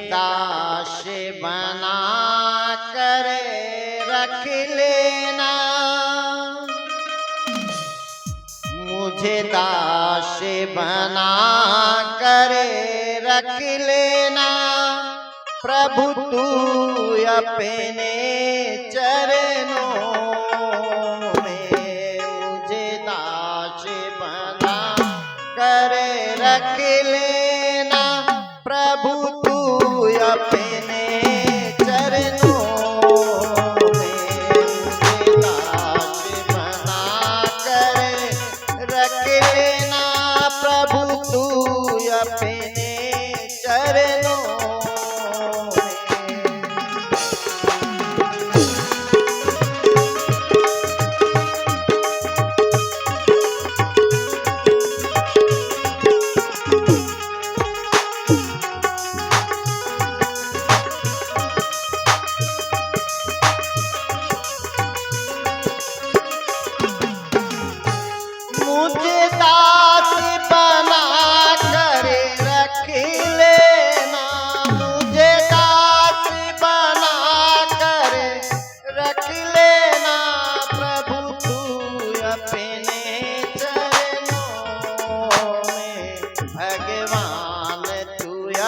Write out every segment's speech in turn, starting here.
दास बना कर रख लेना, मुझे दास बना कर रख लेना। प्रभु तू अपने चरणों में मुझे दास बना कर रख लेना। प्रभु तू अपने चरणों में मुझे दास बना कर रख लेना। प्रभु तू अपने चरणों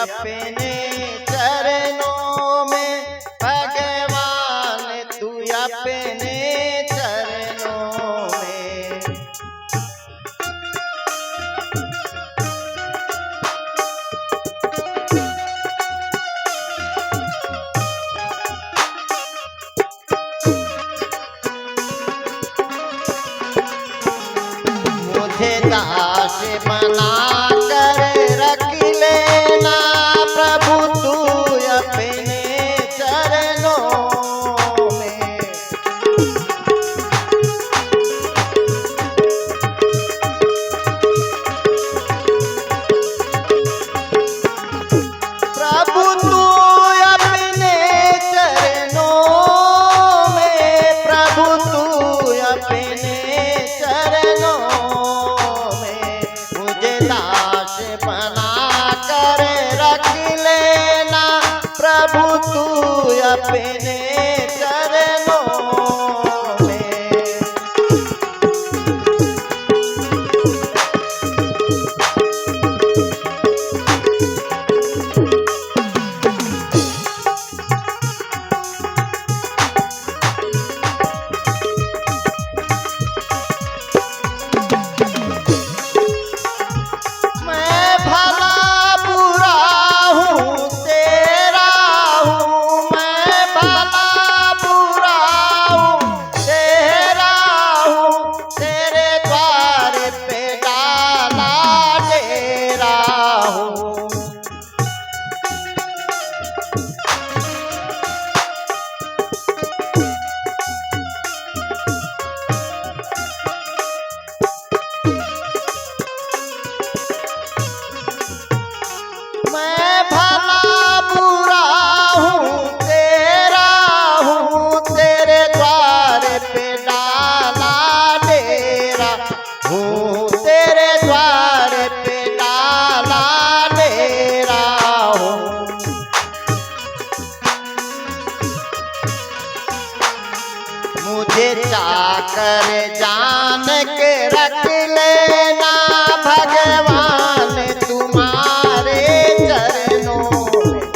अपने चरणों में, भगवान तू अपने चरणों में। मुझे दास बना कर रख लेना। प्रभु तू अपने चरणों में, प्रभु तू अपने चरणों में, प्रभु तू अपने चरणों में। मुझे दास बना कर रख लेना। प्रभु तू अपने चरणों में। मैं भला बुरा हूँ तेरा हूँ, मैं भला बुरा हूँ तेरा हूँ। तेरे द्वार पे डाला डेरा हूँ। मैं भला बुरा हूँ तेरा हूँ, तेरे द्वार पे डाला डेरा हूँ, तेरे द्वार पे डाला डेरा हूँ। मुझे चाकर जान के रख लेना। भगवान तुम्हारे चरणों में,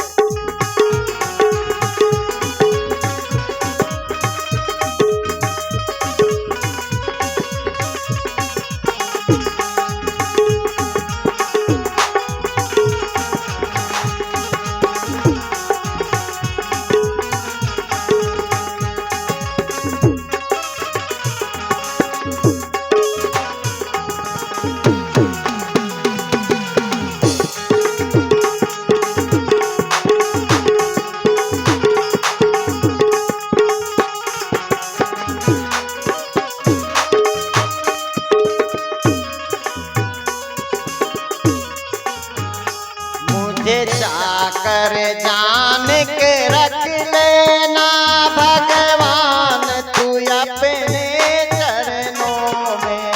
मुझे चाकर जान के रख लेना। भगवान तू अपने चरणों में।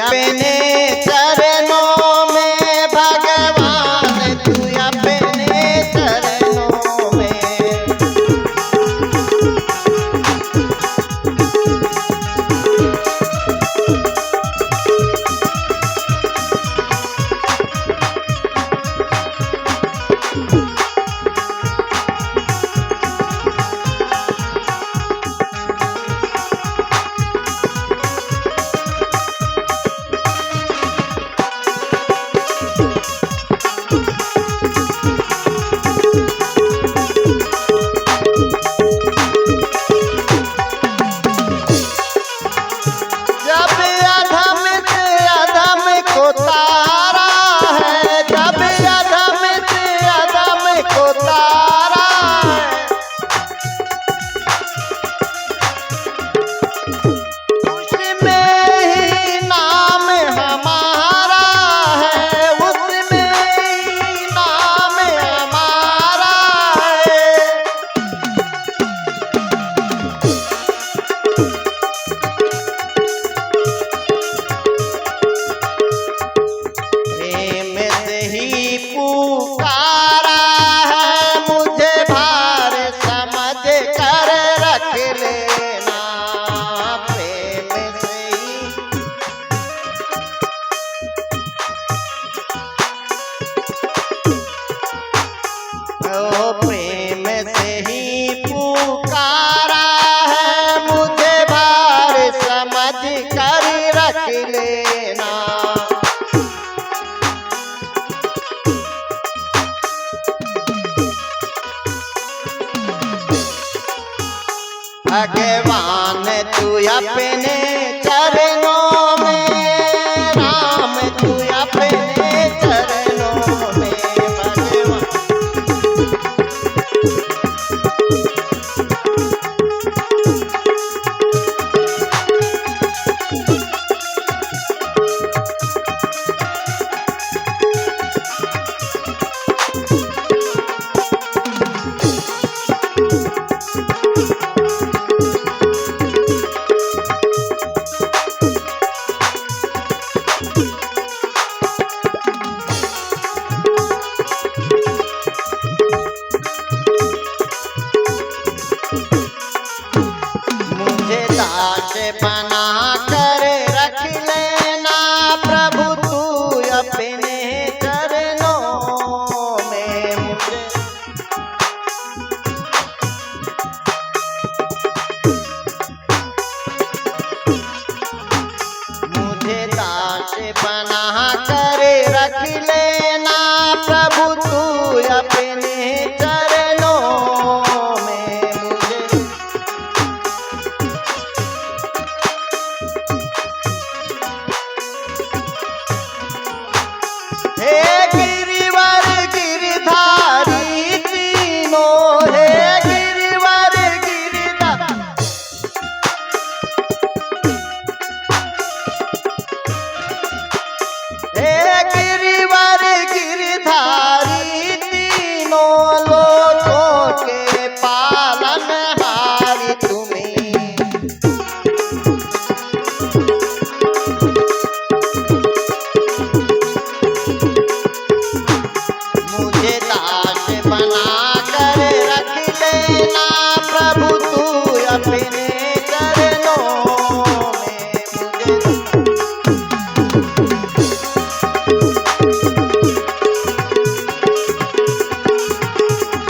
अपने चरणों में भगवान तू अपने चरणों में। प्रेम से ही पुकारा है मुझे भार समझ कर रख लेना। भगवान तू अपने चरणों में, राम तू अपने चरणों में। दास बना कर रख लेना प्रभु तू अपने चरणों में। मुझे दास बना कर रख लेना प्रभु तू अपने चरणों में। हे गिरिवर गिरधारी तीनों, हे गिरिवर गिरधारी, हे गिरिवर गिरधारी तीनों लोकों के पालनहारी तुम्हें। दास बना कर रख लेना प्रभु तू अपने चरणों में।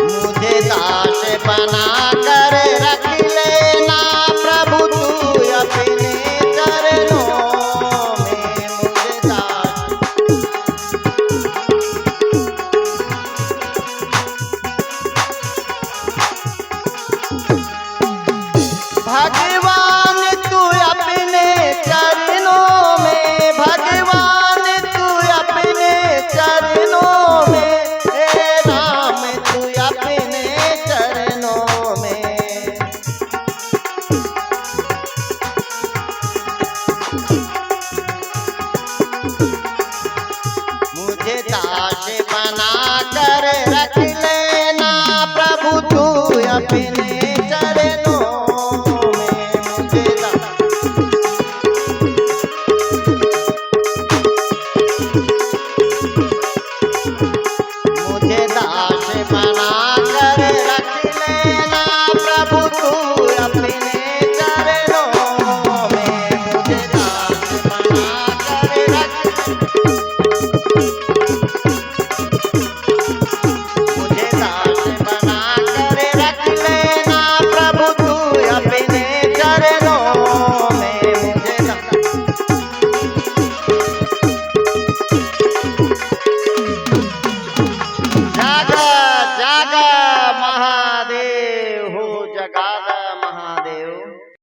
मुझे दास बना कर रख लेना प्रभु तू अपने चरणों में। मुझे दास भगवान तू अपने चरणों में, भगवान तू अपने चरणों में। हे राम तू अपने चरणों में। मुझे दास बना कर रख लेना प्रभु तू अपने